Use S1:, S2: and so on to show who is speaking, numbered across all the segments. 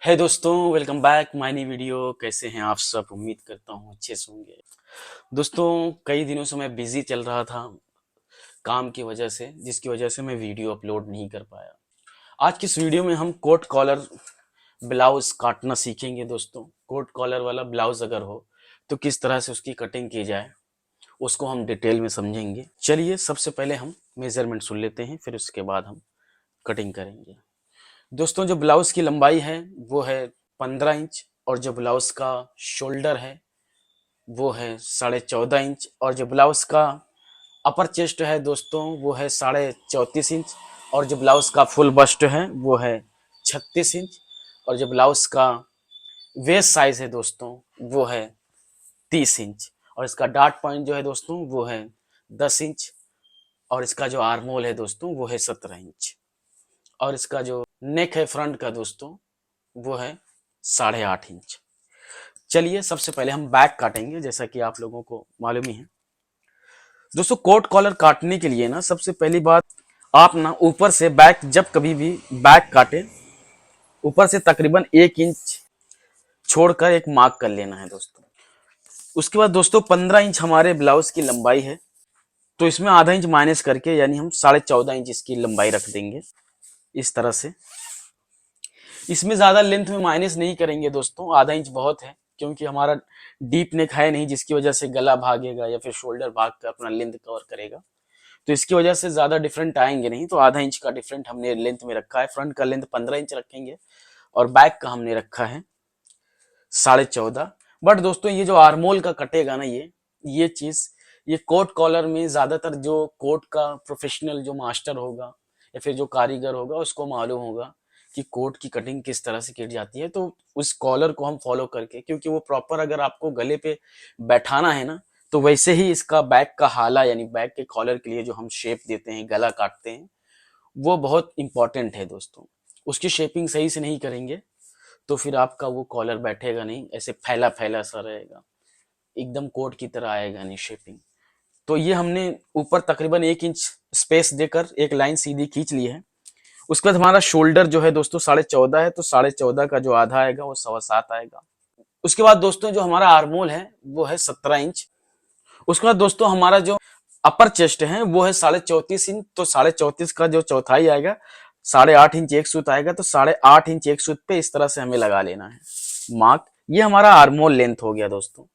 S1: है दोस्तों, welcome back my new video. कैसे हैं आप सब? उम्मीद करता हूँ अच्छे से होंगे। दोस्तों, कई दिनों से मैं बिजी चल रहा था काम की वजह से, जिसकी वजह से मैं वीडियो अपलोड नहीं कर पाया। आज की इस वीडियो में हम कोट कॉलर ब्लाउज काटना सीखेंगे। दोस्तों, कोट कॉलर वाला ब्लाउज अगर हो तो किस तरह से उसकी कटिंग की जाए, उसको हम डिटेल में समझेंगे। चलिए, सबसे पहले हम मेजरमेंट सुन लेते हैं, फिर उसके बाद हम कटिंग करेंगे। दोस्तों, जो ब्लाउज की लंबाई है वो है 15 इंच, और जो ब्लाउज का शोल्डर है वो है 14.5 इंच, और जो ब्लाउज का अपर चेस्ट है दोस्तों वो है 34.5 इंच, और जो ब्लाउज का फुल बस्ट है वो है 36 इंच, और जो ब्लाउज का वेस्ट साइज है दोस्तों वो है 30 इंच, और इसका डार्ट पॉइंट जो है दोस्तों वो है 10 इंच, और इसका जो आर्मोल है दोस्तों वो है 17 इंच, और इसका जो नेक है फ्रंट का दोस्तों वो है 8.5 इंच। चलिए, सबसे पहले हम बैक काटेंगे, जैसा कि आप लोगों को मालूम ही है। दोस्तों, कोट कॉलर काटने के लिए ना सबसे पहली बात, आप ना ऊपर से बैक, जब कभी भी बैक काटे, ऊपर से तकरीबन 1 इंच छोड़कर एक मार्क कर लेना है दोस्तों। उसके बाद दोस्तों 15 इंच हमारे ब्लाउज की लंबाई है, तो इसमें आधा इंच माइनस करके यानी हम 14.5 इंच इसकी लंबाई रख देंगे इस तरह से। इसमें ज्यादा लेंथ में माइनस नहीं करेंगे दोस्तों, आधा इंच बहुत है, क्योंकि हमारा डीप नेक है नहीं, जिसकी वजह से गला भागेगा या फिर शोल्डर भाग कर अपना लेंथ कवर करेगा, तो इसकी वजह से ज्यादा डिफरेंट आएंगे नहीं। तो आधा इंच का डिफरेंट हमने लेंथ में रखा है। फ्रंट का लेंथ 15 इंच रखेंगे, और बैक का हमने रखा है 14.5। बट दोस्तों, ये जो आर्मोल का कटेगा ना, ये चीज, ये कोट कॉलर में ज्यादातर जो कोट का प्रोफेशनल जो मास्टर होगा या फिर जो कारीगर होगा उसको मालूम होगा कि कोट की कटिंग किस तरह से की जाती है। तो उस कॉलर को हम फॉलो करके, क्योंकि वो प्रॉपर अगर आपको गले पे बैठाना है ना, तो वैसे ही इसका बैक का हाला यानी बैक के कॉलर के लिए जो हम शेप देते हैं, गला काटते हैं, वो बहुत इंपॉर्टेंट है दोस्तों। उसकी शेपिंग सही से नहीं करेंगे तो फिर आपका वो कॉलर बैठेगा नहीं, ऐसे फैला फैला सा रहेगा, एकदम कोट की तरह आएगा नहीं शेपिंग। तो ये हमने ऊपर तकरीबन 1 इंच स्पेस देकर एक लाइन सीधी खींच ली है। उसके बाद हमारा शोल्डर जो है दोस्तों 14.5 है, तो 14.5 का जो आधा आएगा वो 7.25 आएगा। उसके बाद दोस्तों जो हमारा आर्मोल है वो है 17 इंच। उसके बाद दोस्तों हमारा जो अपर चेस्ट है वो है 34.5 इंच, तो 34.5 का जो चौथाई आएगा 8.5 इंच एक सूत आएगा, तो 8.5 इंच एक सूत पे इस तरह से हमें लगा लेना है मार्क। ये हमारा आर्मोल लेंथ हो गया दोस्तों,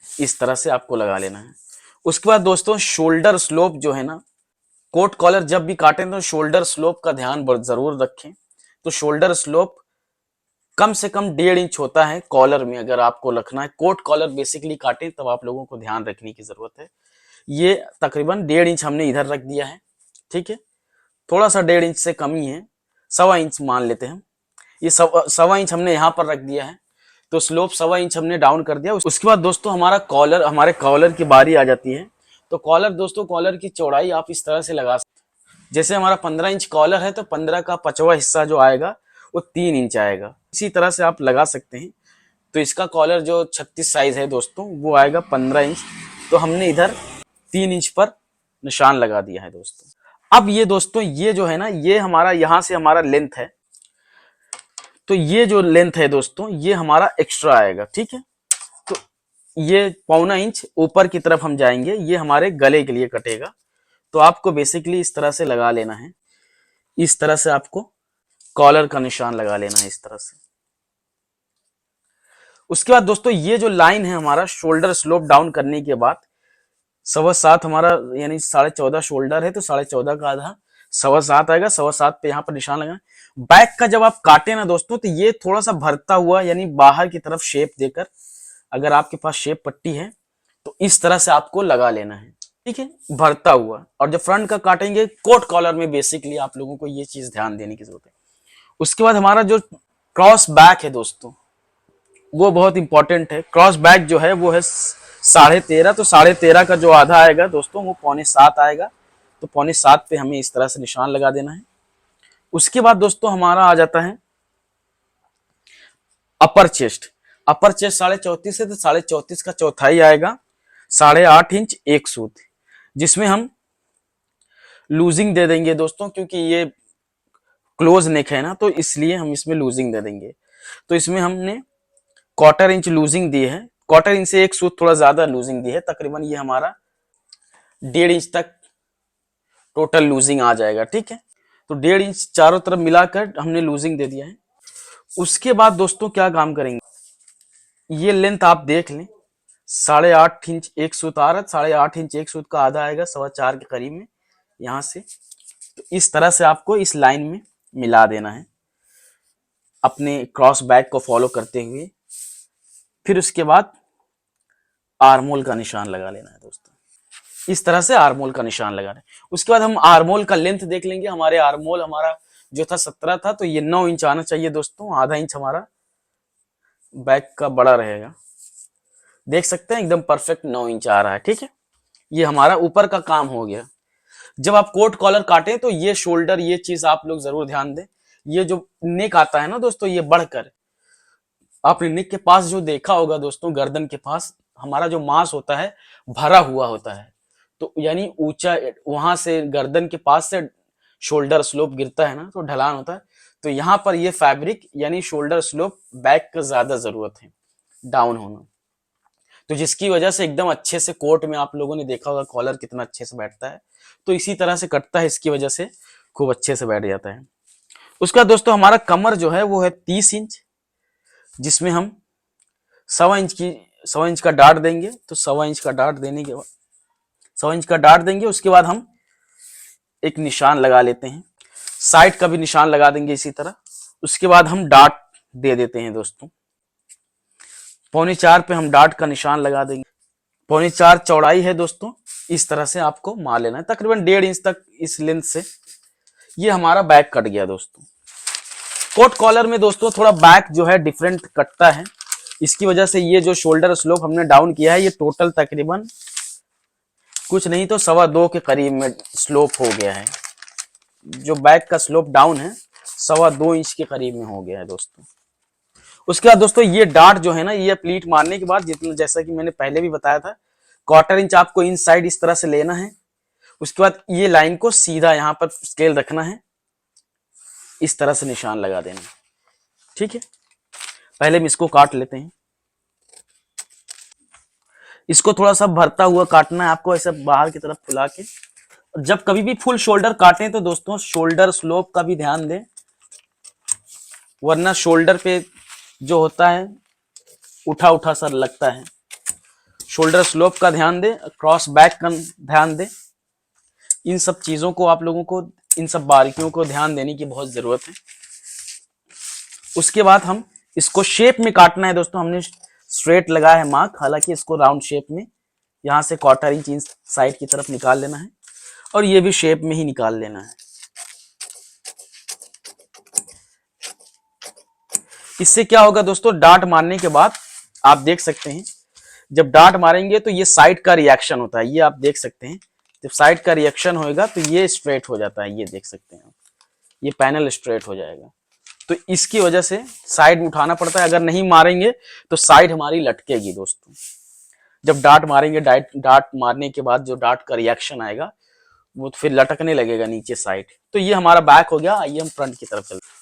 S1: इस तरह से आपको लगा लेना है। उसके बाद दोस्तों शोल्डर स्लोप जो है ना, कोट कॉलर जब भी काटें तो शोल्डर स्लोप का ध्यान जरूर रखें। तो शोल्डर स्लोप कम से कम 1.5 इंच होता है कॉलर में, अगर आपको रखना है। कोट कॉलर बेसिकली काटें तब आप लोगों को ध्यान रखने की जरूरत है। ये तकरीबन 1.5 इंच हमने इधर रख दिया है, ठीक है। थोड़ा सा 1.5 इंच से कम ही है, 1.25 इंच मान लेते हैं। ये 1.25 इंच हमने यहाँ पर रख दिया है, तो स्लोप 1.25 इंच हमने डाउन कर दिया। उसके बाद दोस्तों हमारे कॉलर की बारी आ जाती है। तो कॉलर दोस्तों, कॉलर की चौड़ाई आप इस तरह से लगा सकते। जैसे हमारा 15 इंच कॉलर है, तो 15 का 5वां हिस्सा जो आएगा वो 3 इंच आएगा, इसी तरह से आप लगा सकते हैं। तो इसका कॉलर जो 36 साइज है दोस्तों वो आएगा 15 इंच, तो हमने इधर 3 इंच पर निशान लगा दिया है दोस्तों। अब ये दोस्तों, ये जो है ना, ये हमारा यहाँ से हमारा लेंथ है, तो ये जो लेंथ है दोस्तों ये हमारा एक्स्ट्रा आएगा, ठीक है। तो ये 1.25 इंच ऊपर की तरफ हम जाएंगे, ये हमारे गले के लिए कटेगा। तो आपको बेसिकली इस तरह से लगा लेना है, इस तरह से आपको कॉलर का निशान लगा लेना है, इस तरह से। उसके बाद दोस्तों ये जो लाइन है हमारा शोल्डर स्लोप डाउन करने के बाद 7.25 हमारा यानी 14.5 शोल्डर है, तो 14.5 का आधा 7.25 आएगा। 7.25 पे यहाँ पर निशान लगाना। बैक का जब आप काटे ना दोस्तों, तो ये थोड़ा सा भरता हुआ यानी बाहर की तरफ शेप देकर, अगर आपके पास शेप पट्टी है तो इस तरह से आपको लगा लेना है, ठीक है, भरता हुआ। और जब फ्रंट का काटेंगे कोट कॉलर में, बेसिकली आप लोगों को ये चीज ध्यान देने की जरूरत है। उसके बाद हमारा जो क्रॉस बैक है दोस्तों वो बहुत इंपॉर्टेंट है। क्रॉस बैक जो है वो है 13.5, तो 13.5 का जो आधा आएगा दोस्तों वो 6.25 आएगा। तो 6.25 पे हमें इस तरह से निशान लगा देना है। उसके बाद दोस्तों हमारा आ जाता है अपर चेस्ट। अपर चेस्ट 34.5 है, तो 34.5 का चौथाई आएगा 8.5 इंच एक सूत, जिसमें हम लूजिंग दे देंगे दोस्तों, क्योंकि ये क्लोज नेक है ना, तो इसलिए हम इसमें लूजिंग दे देंगे। तो इसमें हमने क्वार्टर इंच लूजिंग दी है, क्वार्टर इंच से एक सूत थोड़ा ज्यादा लूजिंग दी है, तकरीबन ये हमारा 1.5 इंच तक टोटल लूजिंग आ जाएगा। ठीक है, तो 1.5 इंच चारों तरफ मिलाकर हमने लूजिंग दे दिया है। उसके बाद दोस्तों क्या काम करेंगे, ये लेंथ आप देख लें, 8.5 इंच एक सूत आ रहा है, 8.5 इंच एक सूत का आधा आएगा, 4.25 के करीब में यहाँ से। तो इस तरह से आपको इस लाइन में मिला देना है अपने क्रॉस बैक को फॉलो करते हुए। फिर उसके बाद आर्मोल का निशान लगा लेना है दोस्तों, इस तरह से आर्मोल का निशान लगाना है। उसके बाद हम आर्मोल का लेंथ देख लेंगे। हमारे आर्मोल हमारा जो था 17 था, तो ये 9 इंच आना चाहिए दोस्तों, आधा इंच हमारा बैक का बड़ा रहेगा। देख सकते हैं एकदम परफेक्ट 9 इंच आ रहा है। ठीक है, ये हमारा ऊपर का काम हो गया। जब आप कोट कॉलर काटें तो ये शोल्डर, ये चीज आप लोग जरूर ध्यान दें। ये जो नेक आता है ना दोस्तों, ये बढ़कर आपने नेक के पास जो देखा होगा दोस्तों, गर्दन के पास हमारा जो मांस होता है भरा हुआ होता है, तो यानी ऊंचा, वहां से गर्दन के पास से शोल्डर स्लोप गिरता है ना, तो ढलान होता है। तो यहाँ पर ये फैब्रिक यानी शोल्डर स्लोप बैक का ज्यादा जरूरत है, डाउन होना, तो जिसकी वजह से एकदम अच्छे से कोट में आप लोगों ने देखा होगा कॉलर कितना अच्छे से बैठता है, तो इसी तरह से कटता है, इसकी वजह से खूब अच्छे से बैठ जाता है। उसका दोस्तों हमारा कमर जो है वो है 30 इंच, जिसमें हम 1.25 इंच का डाट देंगे। तो 1.25 इंच का डाट देने के बाद 1.25 इंच का डाट देंगे, उसके बाद हम एक निशान लगा लेते हैं, साइड का भी निशान लगा देंगे इसी तरह। उसके बाद हम डाट दे देते हैं दोस्तों, 3.25 पे हम डाट का निशान लगा देंगे। 3.25 चौड़ाई है दोस्तों, इस तरह से आपको मार लेना है, तकरीबन 1.5 इंच तक इस लेंथ से। ये हमारा बैक कट गया दोस्तों। कोट कॉलर में दोस्तों थोड़ा बैक जो है डिफरेंट कटता है, इसकी वजह से ये जो शोल्डर स्लोप हमने डाउन किया है, ये टोटल तकरीबन कुछ नहीं तो 2.25 के करीब में स्लोप हो गया है। जो बैक का स्लोप डाउन है 2.25 इंच के करीब में हो गया है दोस्तों। उसके बाद दोस्तों ये डार्ट जो है ना, ये प्लीट मारने के बाद जितना, जैसा कि मैंने पहले भी बताया था, 1/4 इंच आपको इन साइड इस तरह से लेना है। उसके बाद ये लाइन को सीधा यहाँ पर स्केल रखना है, इस तरह से निशान लगा देना। ठीक है, पहले हम इसको काट लेते हैं। इसको थोड़ा सा भरता हुआ काटना है आपको, ऐसे बाहर की तरफ फुला के। जब कभी भी फुल शोल्डर काटें तो दोस्तों शोल्डर स्लोप का भी ध्यान दें, वरना शोल्डर पे जो होता है उठा उठा सा लगता है। शोल्डर स्लोप का ध्यान दें, क्रॉस बैक का ध्यान दें। इन सब चीजों को आप लोगों को, इन सब बारीकियों को ध्यान देने की बहुत जरूरत है। उसके बाद हम इसको शेप में काटना है दोस्तों। हमने स्ट्रेट लगाया है मार्क, हालांकि इसको राउंड शेप में यहाँ से 1/4 इंच साइड की तरफ निकाल लेना है, और ये भी शेप में ही निकाल लेना है। इससे क्या होगा दोस्तों, डार्ट मारने के बाद आप देख सकते हैं, जब डार्ट मारेंगे तो ये साइड का रिएक्शन होता है, ये आप देख सकते हैं। जब साइड का रिएक्शन होएगा तो ये स्ट्रेट हो जाता है, ये देख सकते हैं आप, ये पैनल स्ट्रेट हो जाएगा। तो इसकी वजह से साइड में उठाना पड़ता है, अगर नहीं मारेंगे तो साइड हमारी लटकेगी दोस्तों। जब डार्ट मारेंगे, डार्ट मारने के बाद जो डार्ट का रिएक्शन आएगा वो फिर लटकने लगेगा नीचे साइड। तो ये हमारा बैक हो गया। आइए हम फ्रंट की तरफ चलते हैं।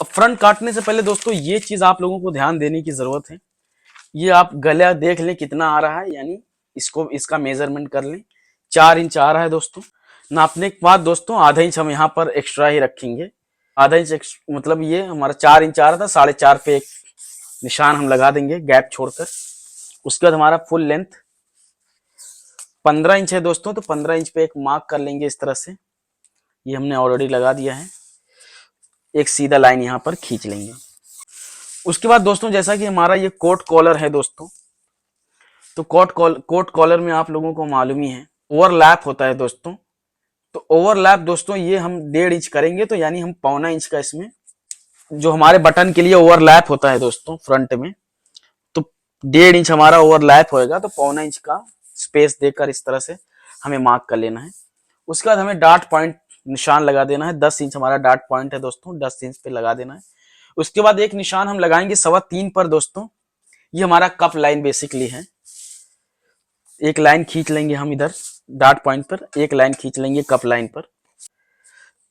S1: अब फ्रंट काटने से पहले दोस्तों ये चीज आप लोगों को ध्यान देने की जरूरत है, ये आप गला देख लें कितना आ रहा है, यानी इसको, इसका मेजरमेंट कर लें। 4 इंच आ रहा है दोस्तों। नापने के बाद दोस्तों आधा इंच हम यहाँ पर एक्स्ट्रा ही रखेंगे। आधा इंच मतलब ये हमारा 4 इंच आ रहा था, 4.5 पे एक निशान हम लगा देंगे गैप छोड़कर। उसके बाद हमारा फुल लेंथ 15 इंच है दोस्तों, तो 15 इंच पे एक मार्क कर लेंगे इस तरह से। ये हमने ऑलरेडी लगा दिया है, एक सीधा लाइन यहाँ पर खींच लेंगे। उसके बाद दोस्तों जैसा कि हमारा ये कोट कॉलर है दोस्तों, तो कोट कॉलर में आप लोगों को मालूम ही है ओवरलैप होता है दोस्तों। तो ओवरलैप दोस्तों ये हम 1.5 इंच करेंगे, तो यानी हम 1.25 इंच का इसमें जो हमारे बटन के लिए ओवरलैप होता है दोस्तों फ्रंट में, तो 1.5 इंच हमारा ओवरलैप होएगा, तो 1.25 इंच का स्पेस देकर इस तरह से हमें मार्क कर लेना है। उसके बाद हमें डार्ट पॉइंट निशान लगा देना है। 10 इंच हमारा डार्ट पॉइंट है दोस्तों, 10 इंच पे लगा देना है। उसके बाद एक निशान हम लगाएंगे 3.25 पर दोस्तों, ये हमारा कप लाइन बेसिकली है। एक लाइन खींच लेंगे हम इधर डार्ट पॉइंट पर, एक लाइन खींच लेंगे कप लाइन पर।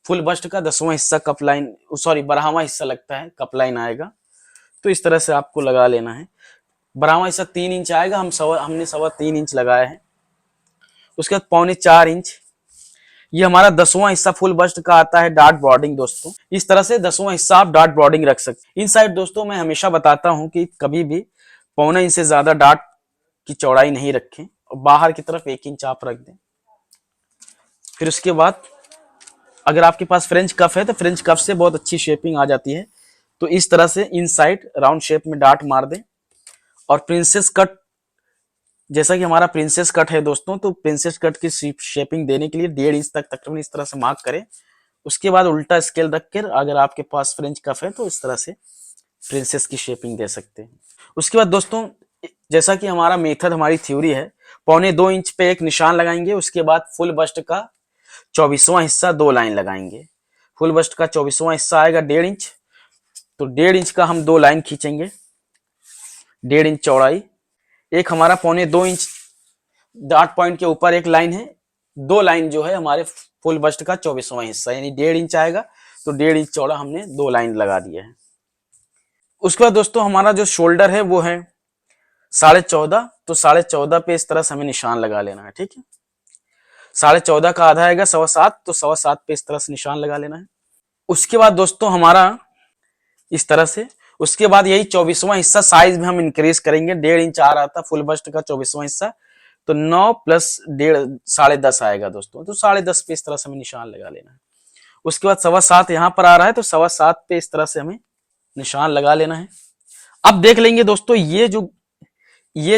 S1: फुल बस्ट का 10वां हिस्सा कप लाइन, सॉरी 12वां हिस्सा लगता है कप लाइन आएगा। तो इस तरह से आपको लगा लेना है। बराबर ऐसा 3 इंच आएगा, हमने 3.25 इंच लगाया है। उसके बाद 3.25 इंच, ये हमारा 10वां हिस्सा फुल बस्ट का आता है डॉट बॉर्डिंग दोस्तों। इस तरह से 10वां हिस्सा आप डॉट बॉर्डिंग रख सकते। इन साइड दोस्तों मैं हमेशा बताता हूं कि कभी भी 1.25 इंच से ज्यादा डॉट की चौड़ाई नहीं रखें, और बाहर की तरफ 1 इंच आप रख दें। फिर उसके बाद अगर आपके पास फ्रेंच कफ है तो फ्रेंच कफ से बहुत अच्छी शेपिंग आ जाती है। तो इस तरह से इन साइड राउंड शेप में डॉट मार दें। और प्रिंसेस कट, जैसा कि हमारा प्रिंसेस कट है दोस्तों, तो प्रिंसेस कट की शेपिंग देने के लिए 1.5 इंच तक तकरीबन इस तरह से मार्क करें। उसके बाद उल्टा स्केल रखकर अगर आपके पास फ्रेंच कफ है तो इस तरह से प्रिंसेस की शेपिंग दे सकते हैं। उसके बाद दोस्तों जैसा कि हमारा मेथड, हमारी थ्योरी है, 1.25 इंच पे एक निशान लगाएंगे। उसके बाद फुल बस्ट का 24वां हिस्सा 2 लाइन लगाएंगे। फुल बस्ट का 24वां हिस्सा आएगा 1.5 इंच, तो 1.5 इंच का हम 2 लाइन खींचेंगे, 1.5 इंच चौड़ाई। एक हमारा 2.25 इंच डॉट पॉइंट के ऊपर एक लाइन है, 2 लाइन जो है हमारे फुल बस्ट का 24वां हिस्सा, यानी 1.5 इंच आएगा, तो 1.5 इंच चौड़ा हमने 2 लाइन लगा दिया है। उसके बाद दोस्तों हमारा जो शोल्डर है वो है 14.5, तो 14.5 पे इस तरह से हमें निशान लगा लेना है। ठीक है, 14.5 का आधा आएगा 7.25, तो 7.25 पे इस तरह से निशान लगा लेना है। उसके बाद दोस्तों हमारा इस तरह से, उसके बाद यही 24वां हिस्सा साइज में हम इंक्रीज करेंगे। 1.5 इंच आ रहा था फुल बस्ट का 24वां हिस्सा, तो 9 प्लस 1.5 10.5 आएगा दोस्तों, तो 10.5 पे इस तरह से हमें निशान लगा लेना है। उसके बाद 7.25 यहाँ पर आ रहा है, तो 7.25 पे इस तरह से हमें निशान लगा लेना है। अब देख लेंगे दोस्तों ये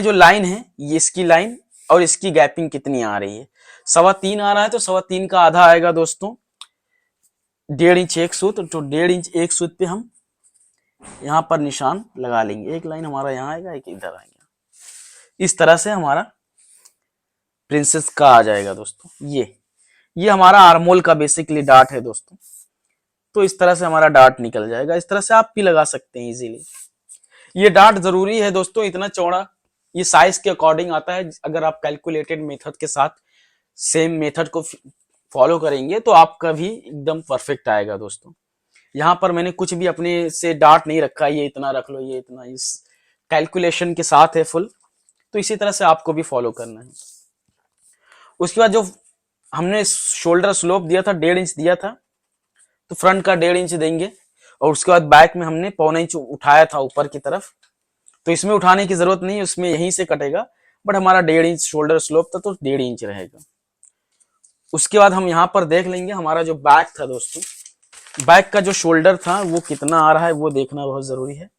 S1: जो लाइन है, ये इसकी लाइन और इसकी गैपिंग कितनी आ रही है। 3.25 आ रहा है, तो 3.25 का आधा आएगा दोस्तों 1.5 इंच एक सूत, तो 1.5 इंच एक सूत पे हम यहाँ पर निशान लगा लेंगे। एक लाइन हमारा यहाँ आएगा, एक इधर आएगा। इस तरह से हमारा प्रिंसेस का आ जाएगा दोस्तों। ये हमारा आर्मोल का बेसिकली डार्ट है दोस्तों। तो इस तरह से हमारा डार्ट निकल जाएगा। इस तरह से आप भी लगा सकते हैं इजीली। ये डार्ट जरूरी है दोस्तों, इतना चौड़ा ये साइज के अकॉर्डिंग आता है। अगर आप कैलकुलेटेड मेथड के साथ सेम मेथड को फॉलो करेंगे तो आपका भी एकदम परफेक्ट आएगा दोस्तों। यहाँ पर मैंने कुछ भी अपने से डार्ट नहीं रखा, ये इतना रख लो, ये इतना, इस कैलकुलेशन के साथ है फुल। तो इसी तरह से आपको भी फॉलो करना है। उसके बाद जो हमने शोल्डर स्लोप दिया था 1.5 इंच दिया था, तो फ्रंट का 1.5 इंच देंगे। और उसके बाद बैक में हमने 1.25 इंच उठाया था ऊपर की तरफ, तो इसमें उठाने की जरूरत नहीं, उसमें यहीं से कटेगा। बट हमारा 1.5 इंच शोल्डर स्लोप था, तो 1.5 इंच रहेगा। उसके बाद हम यहाँ पर देख लेंगे हमारा जो बैक था दोस्तों, बैक का जो शोल्डर था वो कितना आ रहा है वो देखना बहुत जरूरी है।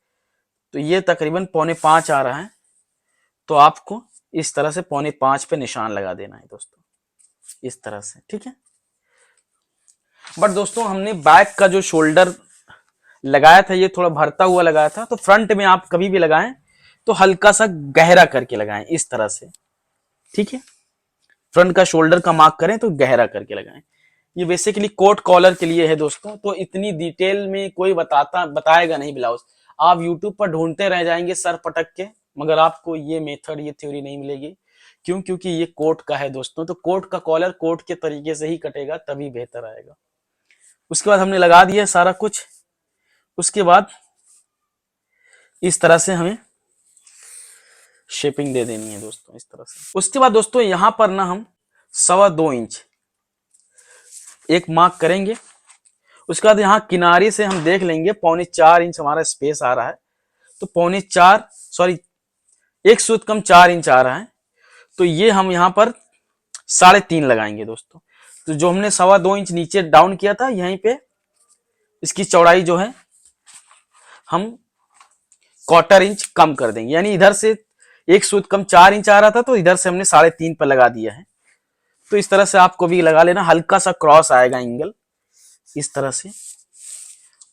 S1: तो ये तकरीबन 4.25 आ रहा है, तो आपको इस तरह से 4.25 पे निशान लगा देना है दोस्तों, इस तरह से। ठीक है, बट दोस्तों हमने बैक का जो शोल्डर लगाया था ये थोड़ा भरता हुआ लगाया था, तो फ्रंट में आप कभी भी लगाएं तो हल्का सा गहरा करके लगाएं, इस तरह से। ठीक है, फ्रंट का शोल्डर का मार्क करें तो गहरा करके लगाएं। ये बेसिकली कोट कॉलर के लिए है दोस्तों, तो इतनी डिटेल में कोई बताएगा नहीं ब्लाउज। आप यूट्यूब पर ढूंढते रह जाएंगे सर पटक के, मगर आपको ये मेथड, ये थ्योरी नहीं मिलेगी। क्यों? क्योंकि ये कोट का है दोस्तों, तो कोट का कॉलर कोट के तरीके से ही कटेगा, तभी बेहतर आएगा। उसके बाद हमने लगा दिया सारा कुछ। उसके बाद इस तरह से हमें शेपिंग दे देनी है दोस्तों, इस तरह से। उसके बाद दोस्तों यहां पर ना हम 2.25 इंच एक मार्क करेंगे। उसके बाद यहाँ किनारे से हम देख लेंगे 3.25 इंच हमारा स्पेस आ रहा है, तो 3.25 सॉरी एक सूत कम 4 इंच आ रहा है, तो ये हम यहाँ पर 3.5 लगाएंगे दोस्तों। तो जो हमने 2.25 इंच नीचे डाउन किया था, यहीं पे इसकी चौड़ाई जो है हम 1/4 इंच कम कर देंगे, यानी इधर से एक सूत कम 4 इंच आ रहा था, तो इधर से हमने 3.5 पर लगा दिया है। तो इस तरह से आपको भी लगा लेना, हल्का सा क्रॉस आएगा एंगल, इस तरह से।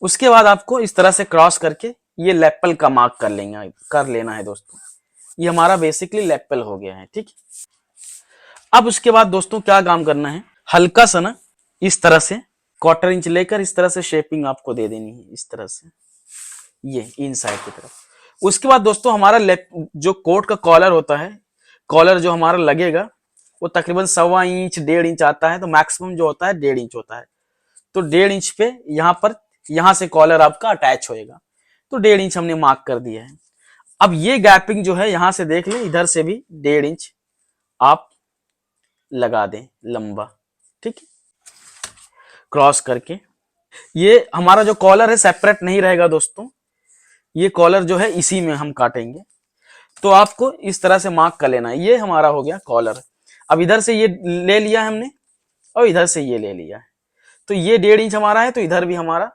S1: उसके बाद आपको इस तरह से क्रॉस करके ये लेपल का मार्क कर लेना है दोस्तों। ये हमारा बेसिकली लेपल हो गया है। ठीक, अब उसके बाद दोस्तों क्या काम करना है, हल्का सा ना इस तरह से 1/4 इंच लेकर इस तरह से शेपिंग आपको दे देनी है, इस तरह से, ये इन साइड की तरफ। उसके बाद दोस्तों हमारा जो कोट का कॉलर होता है, कॉलर जो हमारा लगेगा वो तकरीबन 1.25 इंच 1.5 इंच आता है, तो मैक्सिमम जो होता है 1.5 इंच होता है। तो 1.5 इंच पे यहाँ से कॉलर आपका अटैच होएगा। तो 1.5 इंच हमने मार्क कर दिया है। अब ये गैपिंग जो है यहां से देख लें, इधर से भी 1.5 इंच आप लगा दें लंबा, ठीक है, क्रॉस करके। ये हमारा जो कॉलर है सेपरेट नहीं रहेगा दोस्तों, ये कॉलर जो है इसी में हम काटेंगे। तो आपको इस तरह से मार्क कर लेना है। ये हमारा हो गया कॉलर। अब इधर से ये ले लिया हमने और इधर से ये ले लिया है, तो ये 1.5 इंच हमारा है, तो इधर भी हमारा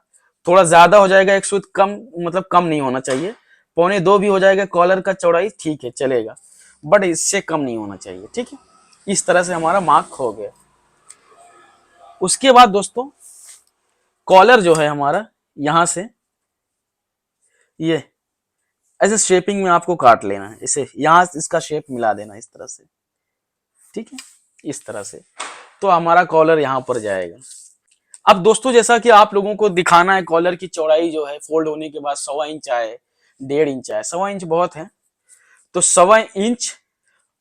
S1: थोड़ा ज्यादा हो जाएगा, 100 कम, मतलब कम नहीं होना चाहिए, 1.25 भी हो जाएगा कॉलर का चौड़ाई, ठीक है चलेगा, बट इससे कम नहीं होना चाहिए, ठीक है। इस तरह से हमारा मार्क हो गया। उसके बाद दोस्तों कॉलर जो है हमारा यहां से ये ऐसे शेपिंग में आपको काट लेना है, इसे यहां इसका शेप मिला देना इस तरह से, ठीक है, इस तरह से। तो हमारा कॉलर यहां पर जाएगा। अब दोस्तों जैसा कि आप लोगों को दिखाना है, कॉलर की चौड़ाई जो है फोल्ड होने के बाद 1.25 इंच आए, 1.5 इंच आए, 1.25 इंच बहुत है, तो 1.25 इंच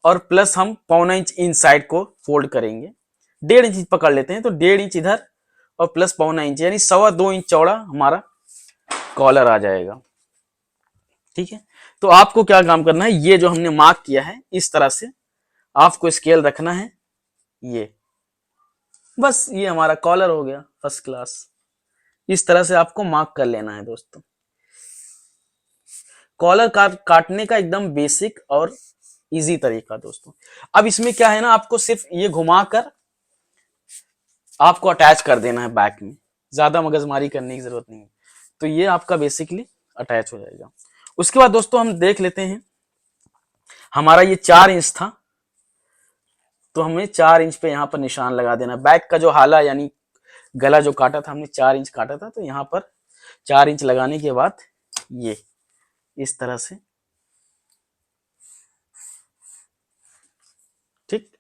S1: और प्लस हम 0.25 इंच इन साइड को फोल्ड करेंगे, 1.5 इंच पकड़ लेते हैं, तो 1.5 इंच इधर और प्लस 0.25 इंच, यानी 2.25 इंच चौड़ा हमारा कॉलर आ जाएगा, ठीक है। तो आपको क्या काम करना है, ये जो हमने मार्क किया है इस तरह से आपको स्केल रखना है, ये बस, ये हमारा कॉलर हो गया फर्स्ट क्लास। इस तरह से आपको मार्क कर लेना है दोस्तों। कॉलर काटने का एकदम बेसिक और इजी तरीका दोस्तों। अब इसमें क्या है ना, आपको सिर्फ ये घुमाकर आपको अटैच कर देना है बैक में, ज्यादा मगजमारी करने की जरूरत नहीं है, तो ये आपका बेसिकली अटैच हो जाएगा। उसके बाद दोस्तों हम देख लेते हैं, हमारा ये 4 इंच था, तो हमें 4 इंच पे यहाँ पर निशान लगा देना। बैक का जो हाला यानी गला जो काटा था हमने 4 इंच काटा था, तो यहाँ पर 4 इंच लगाने के बाद ये इस तरह से, ठीक,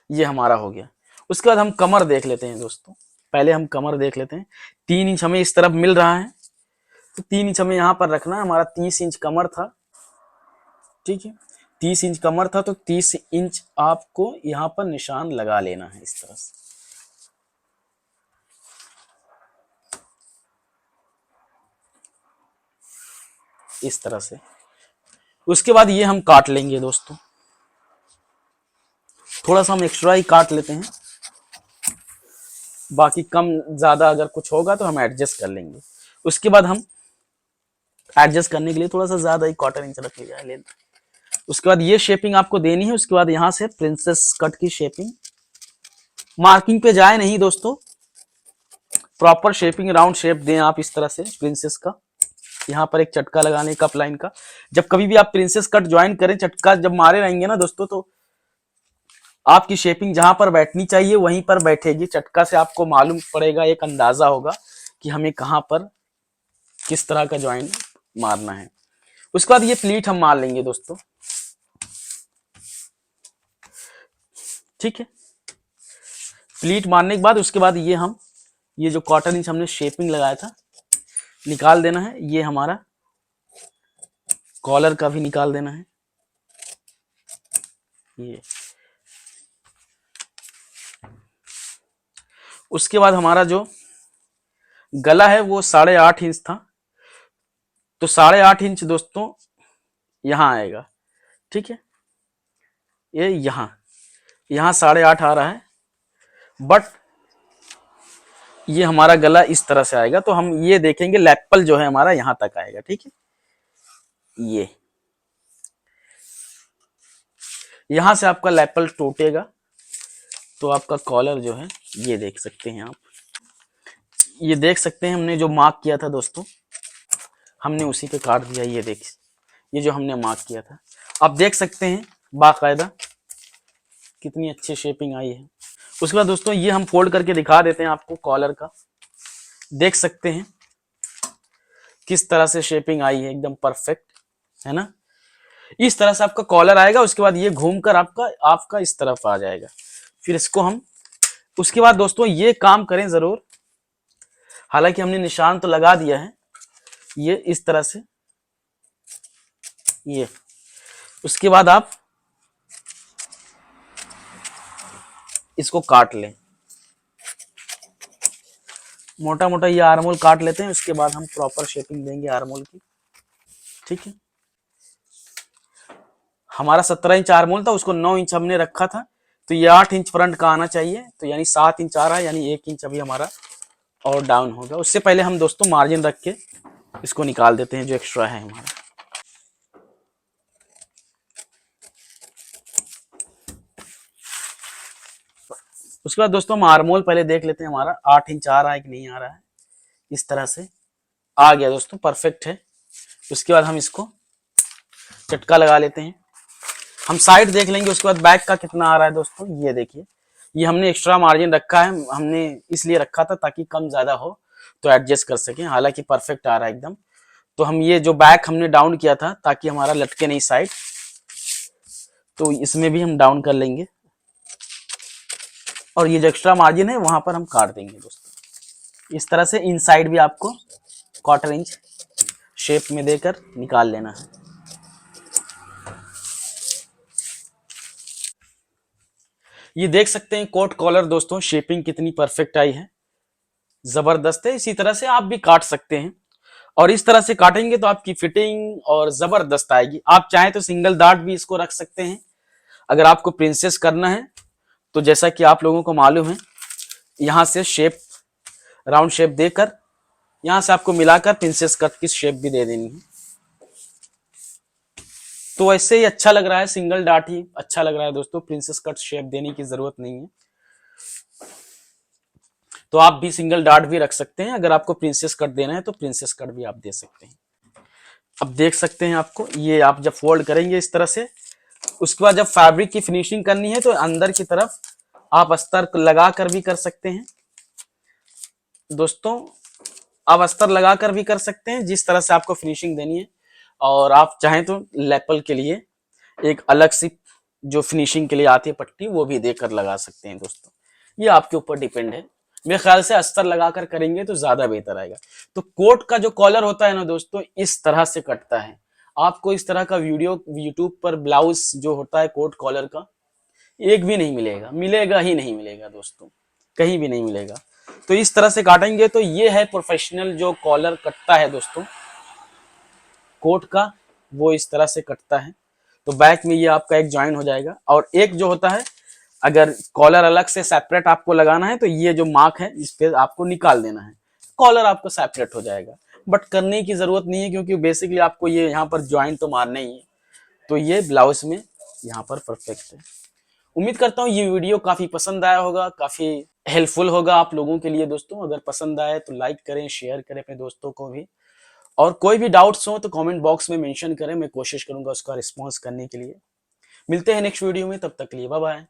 S1: ये हमारा हो गया। उसके बाद हम कमर देख लेते हैं दोस्तों, पहले हम कमर देख लेते हैं। 3 इंच हमें इस तरफ मिल रहा है, तो 3 इंच हमें यहाँ पर रखना है। हमारा 30 इंच कमर था, ठीक है, 30 इंच कमर था, तो 30 इंच आपको यहाँ पर निशान लगा लेना है इस तरह से, इस तरह से। उसके बाद ये हम काट लेंगे दोस्तों, थोड़ा सा हम एक्स्ट्रा ही काट लेते हैं, बाकी कम ज्यादा अगर कुछ होगा तो हम एडजस्ट कर लेंगे। उसके बाद हम एडजस्ट करने के लिए थोड़ा सा ज्यादा ही क्वार्टर इंच रख लिया है लेंथ। उसके बाद ये शेपिंग आपको देनी है। उसके बाद यहां से प्रिंसेस कट की शेपिंग, मार्किंग पे जाए नहीं दोस्तों, प्रॉपर शेपिंग राउंड शेप दें आप इस तरह से प्रिंसेस का। यहाँ पर एक चटका लगाने कप लाइन का, जब कभी भी आप प्रिंसेस कट ज्वाइन करें, चटका जब मारे रहेंगे ना दोस्तों, तो आपकी शेपिंग जहां पर बैठनी चाहिए वहीं पर बैठेगी। चटका से आपको मालूम पड़ेगा, एक अंदाजा होगा कि हमें कहां पर किस तरह का ज्वाइन मारना है। उसके बाद ये प्लीट हम मार लेंगे दोस्तों, ठीक है। प्लीट मारने के बाद उसके बाद ये हम ये जो क्वार्टर इंच हमने शेपिंग लगाया था निकाल देना है। ये हमारा कॉलर का भी निकाल देना है, ये। उसके बाद हमारा जो गला है वो 8.5 इंच था, तो 8.5 इंच दोस्तों यहां आएगा, ठीक है। ये यहां 8.5 आ रहा है, बट ये हमारा गला इस तरह से आएगा, तो हम ये देखेंगे लैपल जो है हमारा यहां तक आएगा, ठीक है। ये यहां से आपका लैपल टूटेगा, तो आपका कॉलर जो है ये देख सकते हैं आप, ये देख सकते हैं हमने जो मार्क किया था दोस्तों, हमने उसी पे काट दिया। ये देख, ये जो हमने मार्क किया था, आप देख सकते हैं बाकायदा कितनी अच्छी शेपिंग आई है। उसके बाद दोस्तों ये हम फोल्ड करके दिखा देते हैं आपको कॉलर का, देख सकते हैं किस तरह से शेपिंग आई है, एकदम परफेक्ट है ना। इस तरह से आपका कॉलर आएगा। उसके बाद ये घूमकर आपका आपका इस तरफ आ जाएगा, फिर इसको हम, उसके बाद दोस्तों ये काम करें जरूर, हालांकि हमने निशान तो लगा दिया है, ये इस तरह से, ये। उसके बाद आप इसको काट लें, मोटा मोटा ये आर्मोल काट लेते हैं। उसके बाद हम प्रॉपर शेपिंग देंगे आर्मोल की। ठीक है। हमारा 17 इंच आर्मोल था, उसको 9 इंच हमने रखा था, तो ये 8 इंच फ्रंट का आना चाहिए, तो यानी 7 इंच आ रहा है, यानी 1 इंच अभी हमारा और डाउन होगा। उससे पहले हम दोस्तों मार्जिन रख के इसको निकाल देते हैं जो एक्स्ट्रा है हमारा। उसके बाद दोस्तों हम आर्मोल पहले देख लेते हैं हमारा 8 इंच आ रहा है कि नहीं आ रहा है। इस तरह से आ गया दोस्तों, परफेक्ट है। उसके बाद हम इसको चटका लगा लेते हैं। हम साइड देख लेंगे, उसके बाद बैक का कितना आ रहा है दोस्तों। ये देखिए, ये हमने एक्स्ट्रा मार्जिन रखा है, हमने इसलिए रखा था ताकि कम ज्यादा हो तो एडजस्ट कर सकें, हालांकि परफेक्ट आ रहा है एकदम। तो हम ये जो बैक हमने डाउन किया था ताकि हमारा लटके नहीं साइड, तो इसमें भी हम डाउन कर लेंगे, और ये जो एक्स्ट्रा मार्जिन है वहां पर हम काट देंगे दोस्तों। इस तरह से इनसाइड भी आपको 1/4 इंच शेप में देकर निकाल लेना है। ये देख सकते हैं कोट कॉलर दोस्तों, शेपिंग कितनी परफेक्ट आई है, जबरदस्त है। इसी तरह से आप भी काट सकते हैं, और इस तरह से काटेंगे तो आपकी फिटिंग और जबरदस्त आएगी। आप चाहें तो सिंगल डार्ट भी इसको रख सकते हैं। अगर आपको प्रिंसेस करना है तो जैसा कि आप लोगों को मालूम है, यहां से शेप राउंड शेप देकर यहां से आपको मिलाकर प्रिंसेस कट की शेप भी दे देनी है। तो ऐसे ही अच्छा लग रहा है, सिंगल डार्ट ही अच्छा लग रहा है दोस्तों, प्रिंसेस कट शेप देने की जरूरत नहीं है। तो आप भी सिंगल डार्ट भी रख सकते हैं। अगर आपको प्रिंसेस कट देना है तो प्रिंसेस कट भी आप दे सकते हैं। अब देख सकते हैं आपको, ये आप जब फोल्ड करेंगे इस तरह से, उसके बाद जब फैब्रिक की फिनिशिंग करनी है तो अंदर की तरफ आप अस्तर लगा कर भी कर सकते हैं दोस्तों। आप अस्तर लगा कर भी कर सकते हैं, जिस तरह से आपको फिनिशिंग देनी है। और आप चाहें तो लेपल के लिए एक अलग सी जो फिनिशिंग के लिए आती है पट्टी, वो भी देकर लगा सकते हैं दोस्तों। ये आपके ऊपर डिपेंड है। मेरे ख्याल से अस्तर लगाकर करेंगे तो ज्यादा बेहतर आएगा। तो कोट का जो कॉलर होता है ना दोस्तों, इस तरह से कटता है। आपको इस तरह का वीडियो यूट्यूब पर ब्लाउज जो होता है कोट कॉलर का, एक भी नहीं मिलेगा, मिलेगा ही नहीं मिलेगा दोस्तों, कहीं भी नहीं मिलेगा। तो इस तरह से काटेंगे तो ये है प्रोफेशनल जो कॉलर कटता है दोस्तों कोट का, वो इस तरह से कटता है। तो बैक में ये आपका एक ज्वाइन हो जाएगा, और एक जो होता है, अगर कॉलर अलग से सेपरेट आपको लगाना है तो ये जो मार्क है इस पे आपको निकाल देना है, कॉलर आपको सेपरेट हो जाएगा। बट करने की जरूरत नहीं है, क्योंकि बेसिकली आपको ये यहाँ पर ज्वाइन तो मारना ही है। तो ये ब्लाउज में यहाँ पर परफेक्ट है। उम्मीद करता हूँ ये वीडियो काफी पसंद आया होगा, काफी हेल्पफुल होगा आप लोगों के लिए दोस्तों। अगर पसंद आए तो लाइक करें, शेयर करें अपने दोस्तों को भी, और कोई भी डाउट्स हो तो कमेंट बॉक्स में मेंशन करें, मैं कोशिश करूंगा उसका रिस्पॉन्स करने के लिए। मिलते हैं नेक्स्ट वीडियो में, तब तक के लिए बाय बाय।